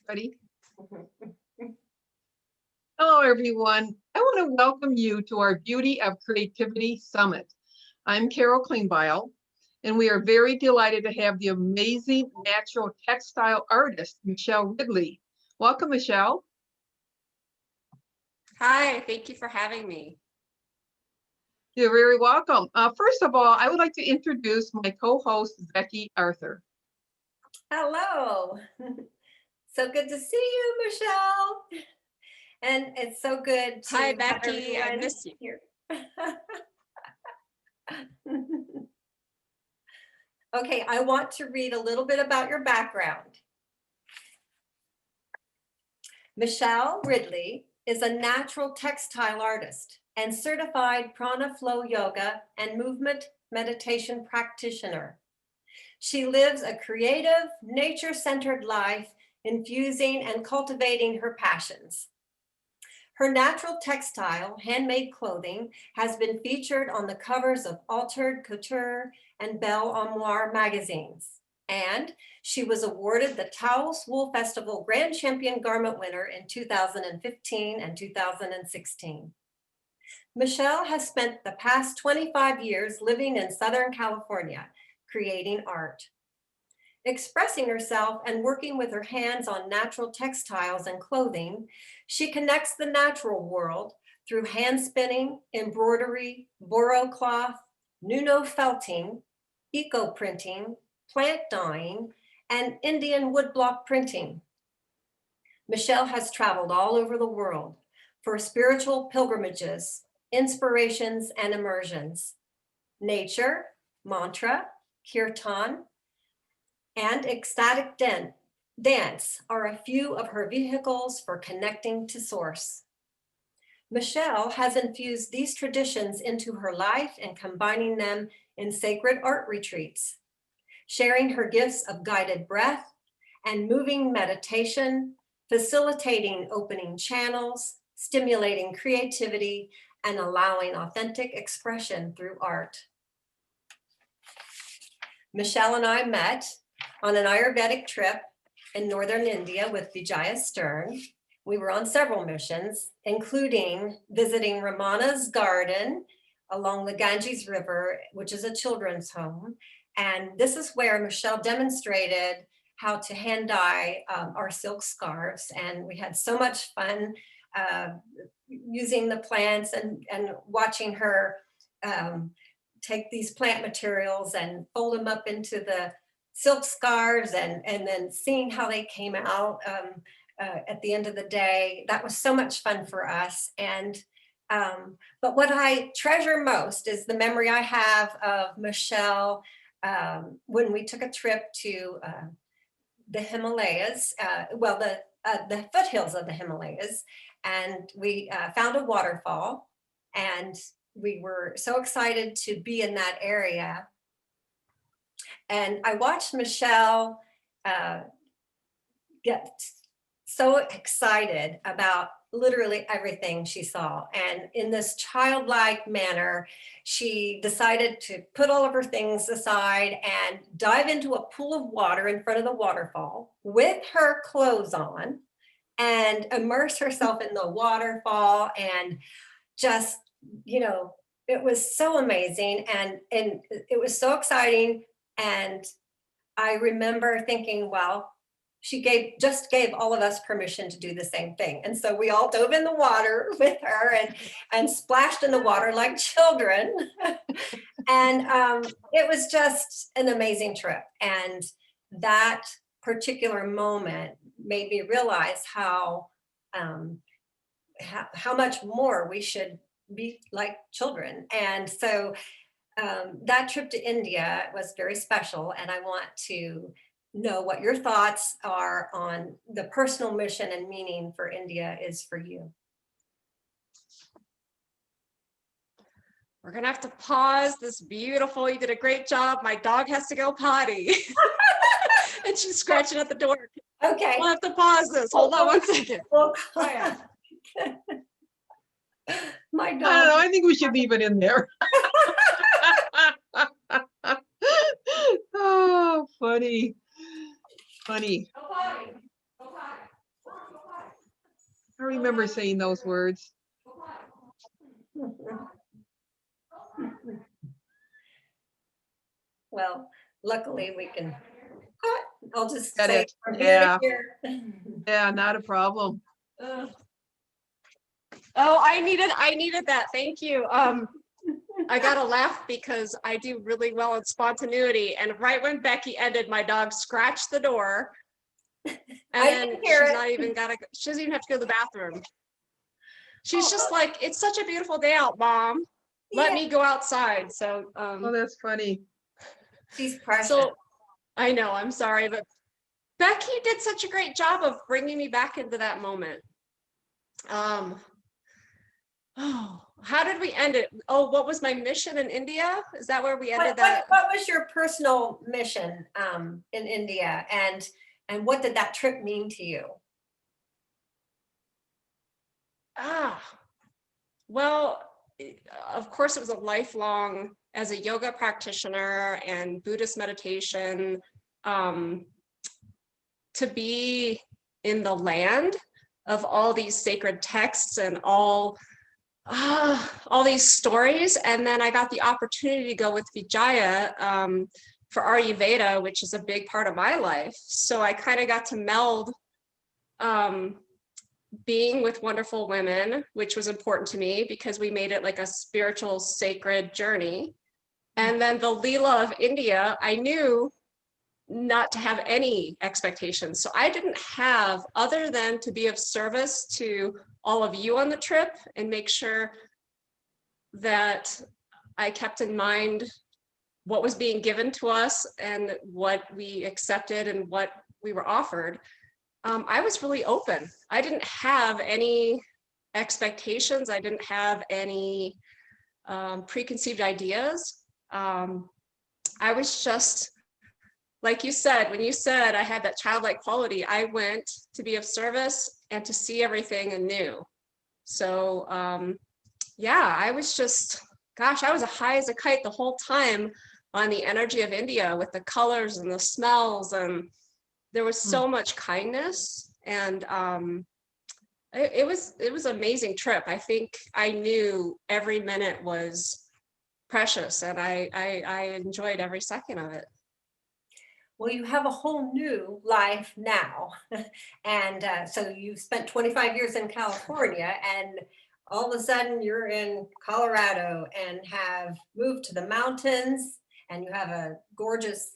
Ready? Hello, everyone. I want to welcome you to our Beauty of Creativity Summit. I'm Carol Klingbeil, and we are very delighted to have the amazing natural textile artist, Michelle Ridley. Welcome, Michelle. Hi, thank you for having me. You're very welcome. First of all, I would like to introduce my co-host, Becky Arthur. Hello. So good to see you, Michelle. And it's so good to Hi, Becky. I miss you. Here. Okay, I want to read a little bit about your background. Michelle Ridley is a natural textile artist and certified prana flow yoga and movement meditation practitioner. She lives a creative, nature-centered life, infusing and cultivating her passions. Her natural textile, handmade clothing has been featured on the covers of Altered Couture and Belle Armoire magazines. And she was awarded the Taos Wool Festival Grand Champion Garment winner in 2015 and 2016. Michelle has spent the past 25 years living in Southern California, creating art. Expressing herself and working with her hands on natural textiles and clothing, she connects the natural world through hand spinning, embroidery, boro cloth, nuno felting, eco printing, plant dyeing, and Indian woodblock printing. Michelle has traveled all over the world for spiritual pilgrimages, inspirations, and immersions. Nature, mantra, kirtan, and ecstatic dance are a few of her vehicles for connecting to source. Michelle has infused these traditions into her life and combining them in sacred art retreats, sharing her gifts of guided breath and moving meditation, facilitating opening channels, stimulating creativity, and allowing authentic expression through art. Michelle and I met on an Ayurvedic trip in northern India with Vijaya Stern. We were on several missions, including visiting Ramana's garden along the Ganges River, which is a children's home. And this is where Michelle demonstrated how to hand dye our silk scarves. And we had so much fun using the plants and watching her take these plant materials and fold them up into the silk scarves and then seeing how they came out at the end of the day. That was so much fun for us. And but what I treasure most is the memory I have of Michelle when we took a trip to the Himalayas, the foothills of the Himalayas, and we found a waterfall, and we were so excited to be in that area. And I watched Michelle get so excited about literally everything she saw. And in this childlike manner, she decided to put all of her things aside and dive into a pool of water in front of the waterfall with her clothes on and immerse herself in the waterfall. And just, you know, it was so amazing and it was so exciting. And I remember thinking, well, she just gave all of us permission to do the same thing. And so we all dove in the water with her and splashed in the water like children. And it was just an amazing trip. And that particular moment made me realize how much more we should be like children. And so that trip to India was very special. And I want to know what your thoughts are on the personal mission and meaning for India is for you. We're gonna have to pause this beautiful, you did a great job. My dog has to go potty. And she's scratching at the door. Okay. We'll have to pause this. Hold on one second. Well, Oh, yeah. my dog. I don't know. I think we should leave it in there. Oh, funny. Funny. Go potty. Go potty. remember saying those words. Well, luckily we can, I'll just Get say it. from Yeah. here to here. Yeah, not a problem. Oh, I needed that. Thank you. I gotta laugh because I do really well in spontaneity. And right when Becky ended, my dog scratched the door. And I then didn't hear it. she doesn't even have to go to the bathroom. She's Oh, just like, it's such a beautiful day out, Mom. Let yeah, me go outside. So, Oh, that's funny. she's precious. so I know, I'm sorry, but Becky did such a great job of bringing me back into that moment. Oh, how did we end it? Oh, what was my mission in India? Is that where we ended that? What was your personal mission in India, and what did that trip mean to you? Well, of course, it was a lifelong as a yoga practitioner and Buddhist meditation, to be in the land of all these sacred texts and all these stories. And then I got the opportunity to go with Vijaya for Ayurveda, which is a big part of my life. So I kind of got to meld being with wonderful women, which was important to me because we made it like a spiritual, sacred journey. And then the Leela of India, I knew not to have any expectations. So I didn't have, other than to be of service to all of you on the trip and make sure that I kept in mind what was being given to us and what we accepted and what we were offered. I was really open. I didn't have any expectations. I didn't have any preconceived ideas. I was just, like you said, when you said I had that childlike quality, I went to be of service and to see everything anew. So yeah, I was just, gosh, I was high as a kite the whole time on the energy of India with the colors and the smells, and there was so much kindness, and it was an amazing trip. I think I knew every minute was precious, and I enjoyed every second of it. Well, you have a whole new life now. And so you spent 25 years in California, and all of a sudden you're in Colorado and have moved to the mountains, and you have a gorgeous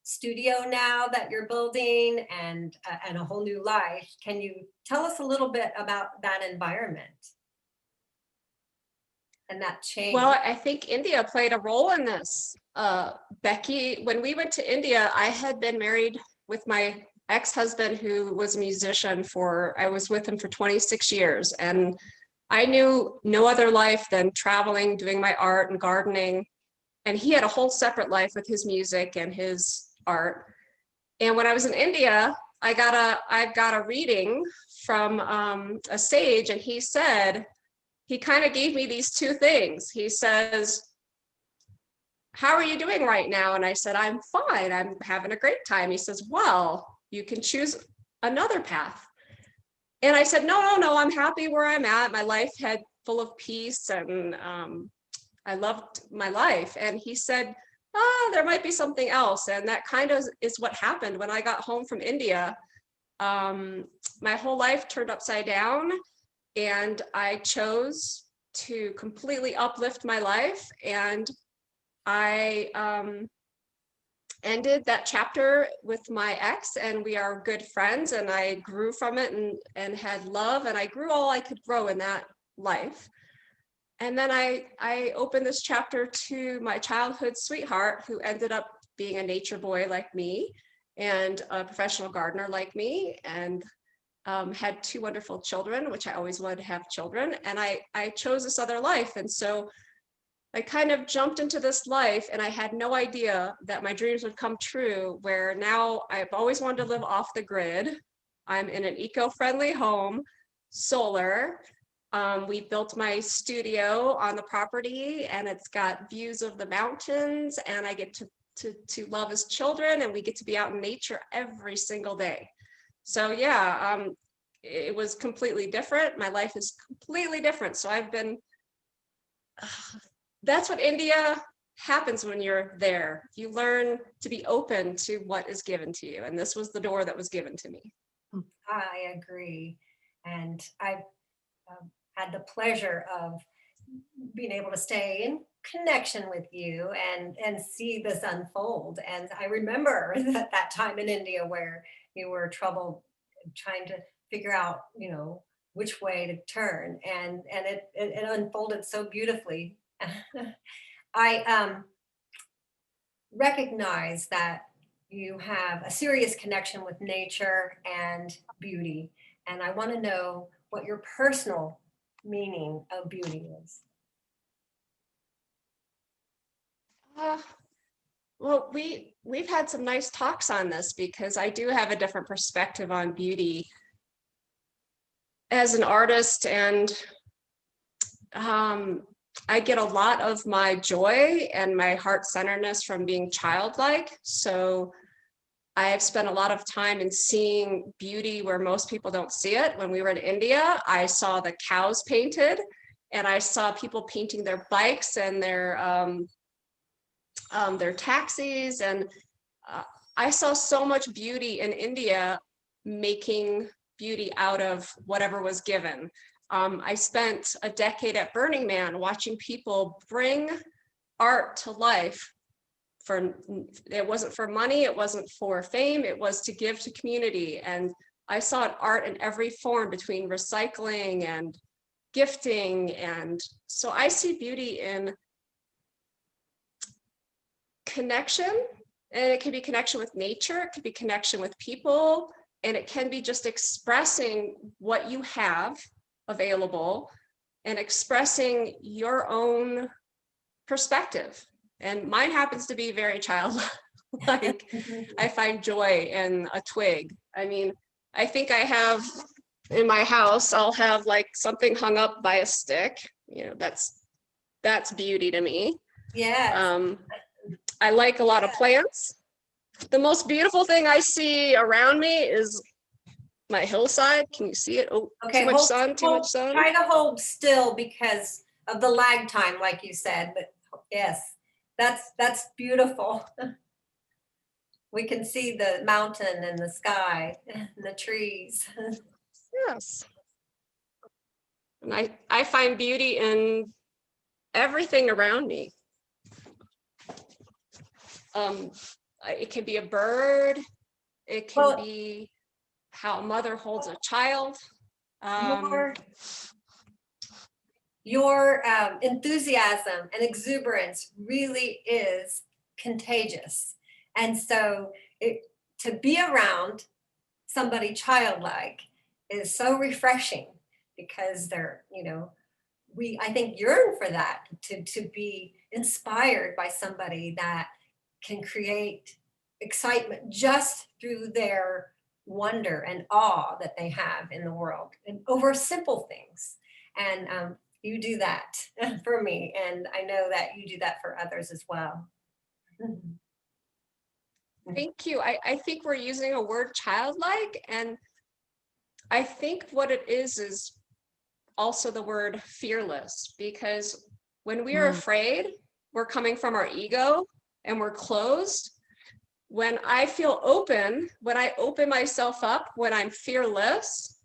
studio now that you're building, and a whole new life. Can you tell us a little bit about that environment and that change? Well, I think India played a role in this. Becky, when we went to India, I had been married with my ex-husband who was a musician I was with him for 26 years. And I knew no other life than traveling, doing my art and gardening. And he had a whole separate life with his music and his art. And when I was in India, I got a reading from a sage, and he kind of gave me these two things. He says, "How are you doing right now?" And I said, "I'm fine. I'm having a great time." He says, "Well, you can choose another path." And I said, No, I'm happy where I'm at. My life had full of peace, and I loved my life. And he said, there might be something else. And that kind of is what happened when I got home from India. My whole life turned upside down, and I chose to completely uplift my life. And I ended that chapter with my ex, and we are good friends, and I grew from it and had love, and I grew all I could grow in that life. And then I opened this chapter to my childhood sweetheart, who ended up being a nature boy like me and a professional gardener like me, and had two wonderful children, which I always wanted to have children. And I chose this other life. And so I kind of jumped into this life, and I had no idea that my dreams would come true, where now I've always wanted to live off the grid. I'm in an eco-friendly home, solar. We built my studio on the property, and it's got views of the mountains, and I get to love his children, and we get to be out in nature every single day. So yeah, it was completely different. My life is completely different. So I've been, that's what India happens when you're there. You learn to be open to what is given to you. And this was the door that was given to me. I agree. And I've had the pleasure of being able to stay in connection with you and see this unfold. And I remember that time in India where you were troubled trying to figure out, which way to turn, and it unfolded so beautifully. I recognize that you have a serious connection with nature and beauty, and I want to know what your personal meaning of beauty is. Well, we've had some nice talks on this because I do have a different perspective on beauty as an artist, and I get a lot of my joy and my heart centeredness from being childlike. So I have spent a lot of time in seeing beauty where most people don't see it. When we were in India, I saw the cows painted, and I saw people painting their bikes and their taxis, and I saw so much beauty in India, making beauty out of whatever was given. I spent a decade at Burning Man watching people bring art to life. It wasn't for money, it wasn't for fame, it was to give to community. And I saw art in every form, between recycling and gifting. And so I see beauty in connection, and it can be connection with nature, it could be connection with people, and it can be just expressing what you have available and expressing your own perspective. And mine happens to be very childlike. I find joy in a twig. I mean, I think I have in my house, I'll have like something hung up by a stick. That's beauty to me. Yeah. I like a lot of plants. The most beautiful thing I see around me is my hillside. Can you see it? Oh, Okay, too much sun. Try to hold still because of the lag time, like you said. But yes, that's beautiful. We can see the mountain and the sky and the trees. Yes. And I find beauty in everything around me. It can be a bird. It can be how a mother holds a child. Your enthusiasm and exuberance really is contagious. And so to be around somebody childlike is so refreshing, because they're, I think yearn for that, to be inspired by somebody that can create excitement just through their wonder and awe that they have in the world and over simple things. And you do that for me, and I know that you do that for others as well. Thank you. I think we're using a word childlike, and I think what it is also the word fearless, because when we are afraid, we're coming from our ego and we're closed. When I feel open, when I open myself up, when I'm fearless,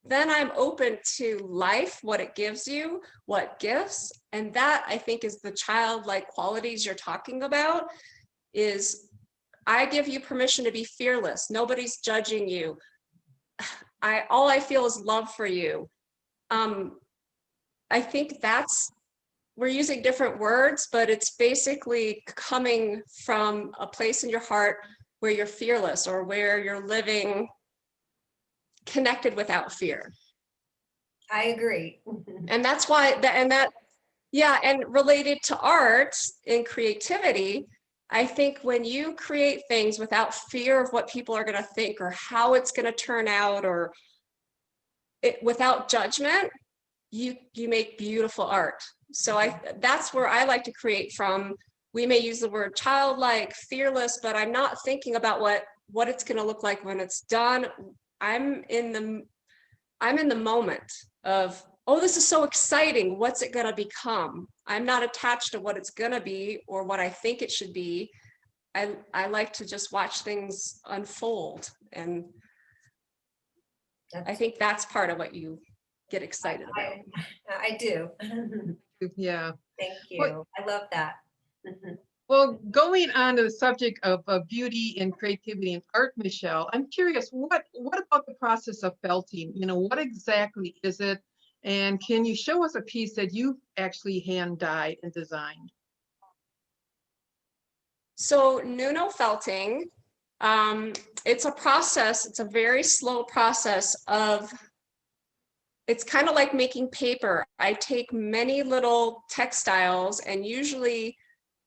then I'm open to life, what it gives you, what gifts. And that, I think, is the childlike qualities you're talking about, is I give you permission to be fearless. Nobody's judging you. All I feel is love for you. I think we're using different words, but it's basically coming from a place in your heart where you're fearless, or where you're living connected without fear. I agree. And that's why and related to art and creativity, I think when you create things without fear of what people are going to think or how it's going to turn out, or without judgment, you make beautiful art. So that's where I like to create from. We may use the word childlike, fearless, but I'm not thinking about what it's going to look like when it's done. I'm in I'm in the moment of, oh, this is so exciting. What's it going to become? I'm not attached to what it's going to be or what I think it should be. I like to just watch things unfold. And I think that's part of what you get excited about. I do. Yeah. Thank Well, you. I love that. Mhm. well, going on to the subject of beauty and creativity and art, Michelle, I'm curious, what about the process of felting? You know, what exactly is it? And can you show us a piece that you've actually hand dyed and designed? So Nuno felting, it's a process, it's a very slow process of, it's kind of like making paper. I take many little textiles, and usually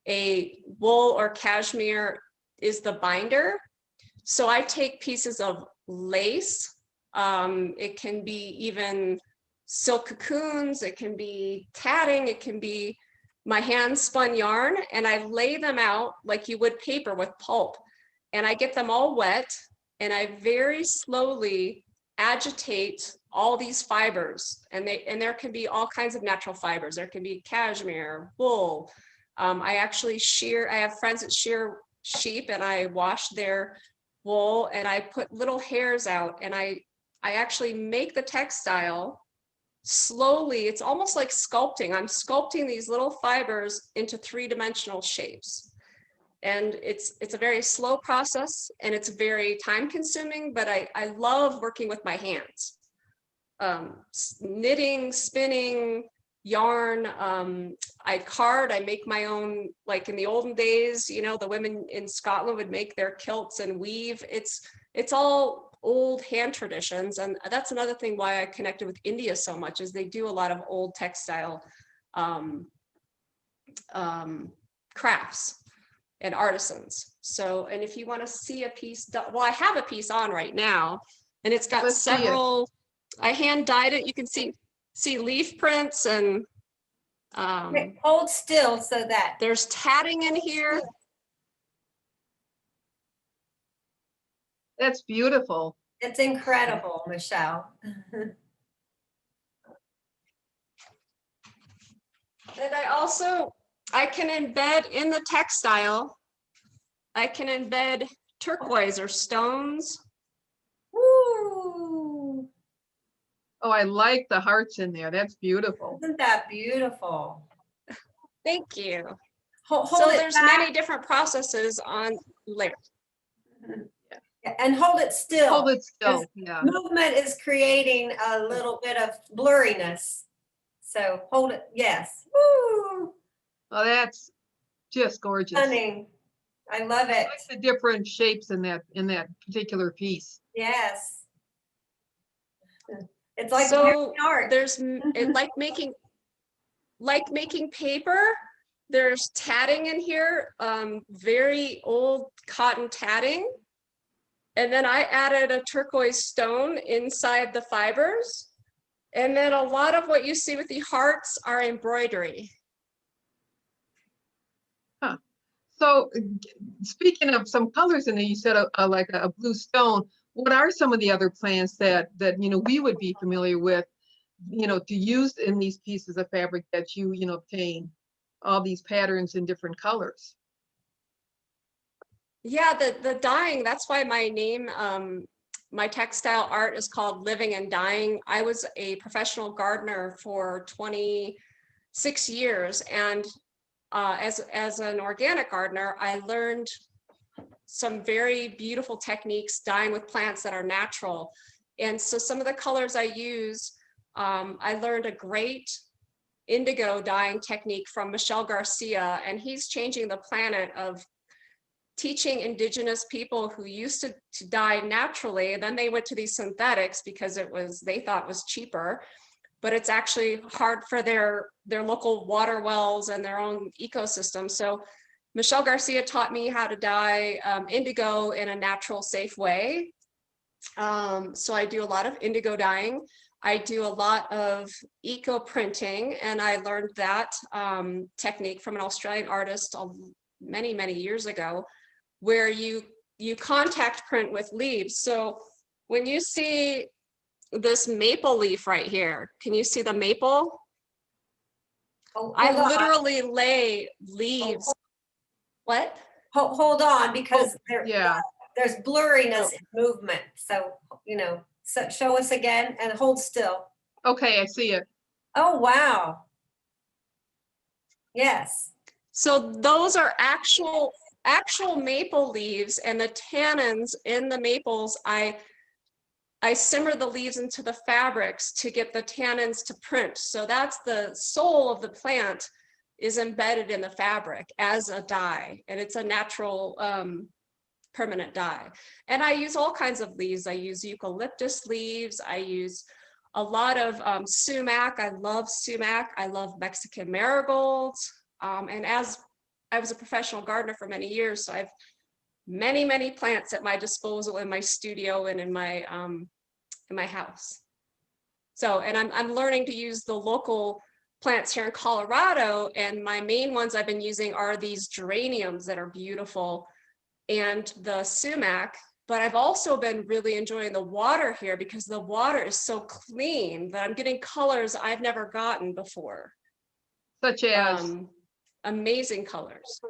a wool or cashmere is the binder. So I take pieces of lace. It can be even silk cocoons, it can be tatting, it can be my hand spun yarn, and I lay them out like you would paper with pulp. And I get them all wet, and I very slowly agitate all these fibers. And there can be all kinds of natural fibers. There can be cashmere, wool. I actually shear, I have friends that shear sheep, and I wash their wool, and I put little hairs out, and I actually make the textile slowly. It's almost like sculpting. I'm sculpting these little fibers into three-dimensional shapes. And it's a very slow process, and it's very time consuming, but I love working with my hands. Knitting, spinning, yarn, I card, I make my own, like in the olden days, you know, the women in Scotland would make their kilts and weave. It's all old hand traditions, and that's another thing why I connected with India so much, is they do a lot of old textile crafts and artisans. So, and if you want to see a piece, well, I have a piece on right now, and it's got several, I hand dyed it. You can see leaf prints, and Hold still so that there's tatting in here. That's beautiful. it's incredible, Michelle. And I can embed in the textile, I can embed turquoise or stones. Woo! Oh, I like the hearts in there. That's beautiful. Isn't that beautiful? Thank you. Hold So it there's back. many different processes on layer. And hold it still. Hold it still. Yeah. Movement is creating a little bit of blurriness. So hold it. Yes. Woo! Oh, that's just gorgeous. Stunning. I love it. I like the different shapes in that particular piece. Yes. It's like So art. there's like making paper. There's tatting in here, very old cotton tatting. And then I added a turquoise stone inside the fibers. And then a lot of what you see with the hearts are embroidery. Huh. So speaking of some colors in there, you said like a blue stone. What are some of the other plants that you know we would be familiar with, you know, to use in these pieces of fabric that you know obtain all these patterns in different colors? Yeah, the dyeing, that's why my name, my textile art is called Living and Dyeing. I was a professional gardener for 26 years, and as an organic gardener, I learned some very beautiful techniques dyeing with plants that are natural. And so some of the colors I use, I learned a great indigo dyeing technique from Michelle Garcia, and he's changing the planet of teaching indigenous people who used to dye naturally, and then they went to these synthetics because they thought was cheaper, but it's actually hard for their local water wells and their own ecosystem. So Michelle Garcia taught me how to dye indigo in a natural, safe way. So I do a lot of indigo dyeing. I do a lot of eco printing, and I learned that technique from an Australian artist many, many years ago, where you contact print with leaves. So when you see this maple leaf right here. Can you see the maple? Oh, I hold on. literally lay leaves. What? Hold on, because Yeah. there's blurriness Oh. in movement. So, so show us again and hold still. Okay, I see it. Oh, wow. Yes. So those are actual maple leaves, and the tannins in the maples, I simmer the leaves into the fabrics to get the tannins to print. So that's the soul of the plant is embedded in the fabric as a dye, and it's a natural permanent dye. And I use all kinds of leaves. I use eucalyptus leaves. I use a lot of sumac. I love sumac. I love Mexican marigolds. And as I was a professional gardener for many years, so I've many plants at my disposal in my studio and in my house. So, and I'm learning to use the local plants here in Colorado, and my main ones I've been using are these geraniums that are beautiful and the sumac, but I've also been really enjoying the water here because the water is so clean that I'm getting colors I've never gotten before. Such as, Amazing colors.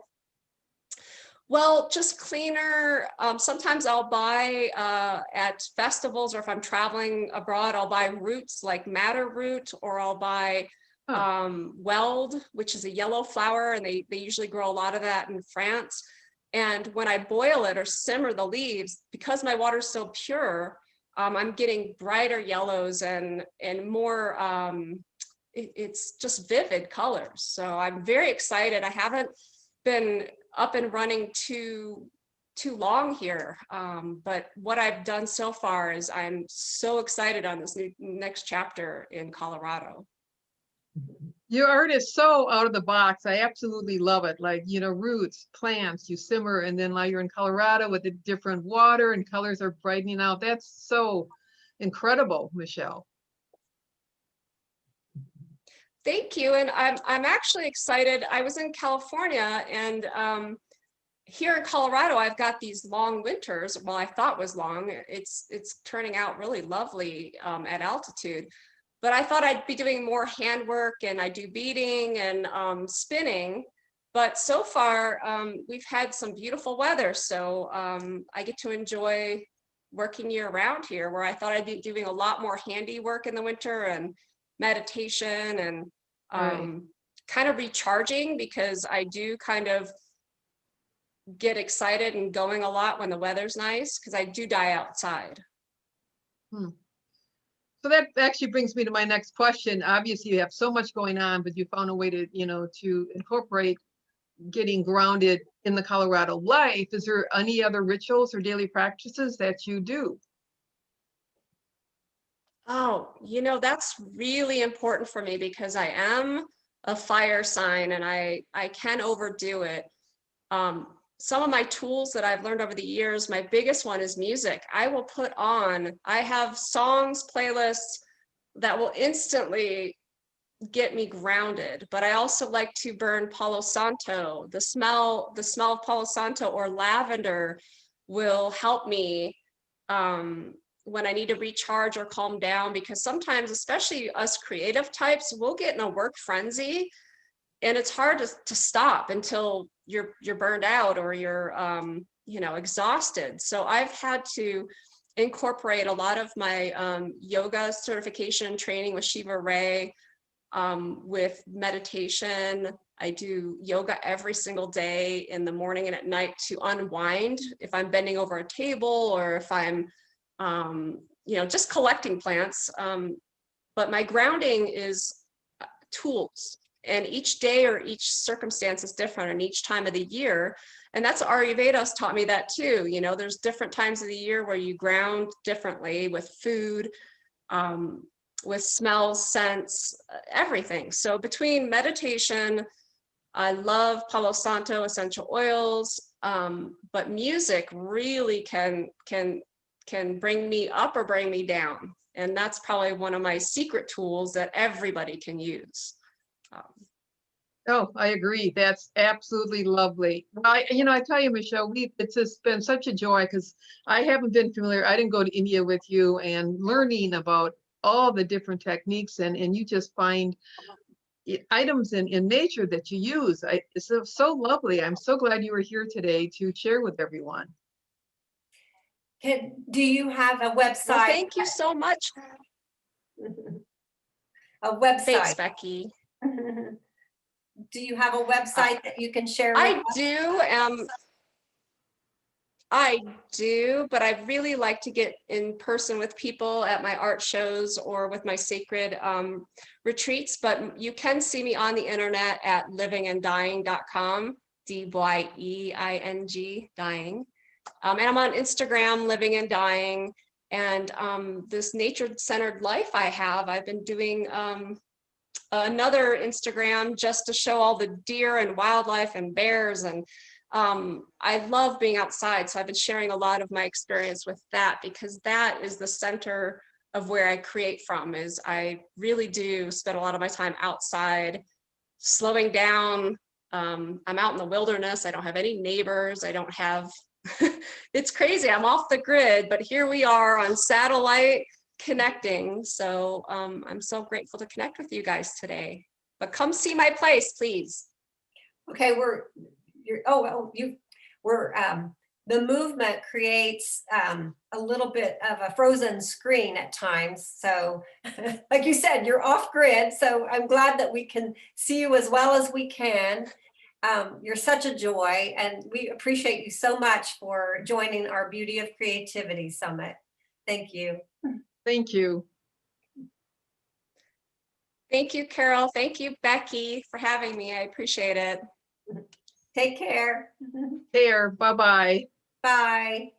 Well, just cleaner. Sometimes I'll buy at festivals, or if I'm traveling abroad, I'll buy roots like madder root, or I'll buy weld, which is a yellow flower, and they usually grow a lot of that in France. And when I boil it or simmer the leaves, because my water is so pure, I'm getting brighter yellows and more, it's just vivid colors. So I'm very excited. I haven't been up and running too long here, but what I've done so far is I'm so excited on this next chapter in Colorado. your art is so out of the box. I absolutely love it. Like, roots, plants, you simmer, and then now you're in Colorado with the different water and colors are brightening out. That's so incredible, Michelle. Thank you. And I'm actually excited. I was in California, and here in Colorado, I've got these long winters. Well, I thought was long. It's turning out really lovely at altitude. But I thought I'd be doing more handwork, and I do beading and spinning. But so far, we've had some beautiful weather. So I get to enjoy working year round here, where I thought I'd be doing a lot more handiwork in the winter and meditation and kind of recharging, because I do kind of get excited and going a lot when the weather's nice, because I do dye outside. So that actually brings me to my next question. Obviously, you have so much going on, but you found a way to, to incorporate getting grounded in the Colorado life. Is there any other rituals or daily practices that you do? Oh, that's really important for me, because I am a fire sign and I can overdo it. Some of my tools that I've learned over the years, my biggest one is music. I have songs, playlists that will instantly get me grounded, but I also like to burn Palo Santo. The smell of Palo Santo or lavender will help me when I need to recharge or calm down, because sometimes, especially us creative types, we'll get in a work frenzy, and it's hard to stop until you're burned out or you're exhausted. So I've had to incorporate a lot of my yoga certification training with Shiva Ray, with meditation. I do yoga every single day in the morning and at night to unwind if I'm bending over a table, or if I'm just collecting plants. But my grounding is tools, and each day or each circumstance is different, and each time of the year. And that's Ayurveda's taught me that too. There's different times of the year where you ground differently, with food, with smells, scents, everything. So between meditation, I love Palo Santo essential oils, but music really can bring me up or bring me down. And that's probably one of my secret tools that everybody can use. Oh, I agree. That's absolutely lovely. Well, I tell you, Michelle, it's just been such a joy because I haven't been familiar. I didn't go to India with you and learning about all the different techniques and you just find items in nature that you use. It's so lovely. I'm so glad you were here today to share with everyone. Do you have a Well, website? thank you so much. A website. Thanks, Becky. Do you have a website that you can share with I us? do. I do, but I really like to get in person with people at my art shows or with my sacred retreats, but you can see me on the internet at livinganddying.com, DYEING, dying. And I'm on Instagram, Living and Dying, and this nature-centered life I've been doing another Instagram just to show all the deer and wildlife and bears, and I love being outside, so I've been sharing a lot of my experience with that because that is the center of where I create from. Is I really do spend a lot of my time outside, slowing down. I'm out in the wilderness. I don't have any neighbors. I don't have, it's crazy. I'm off the grid, but here we are on satellite connecting. So I'm so grateful to connect with you guys today. But come see my place, please. Okay, the movement creates a little bit of a frozen screen at times. So like you said, you're off grid. So I'm glad that we can see you as well as we can. You're such a joy, and we appreciate you so much for joining our Beauty of Creativity Summit. Thank you. Thank you. Thank you, Carol. Thank you, Becky, for having me. I appreciate it. Take care. Care. Bye-bye. Bye.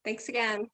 Thanks again.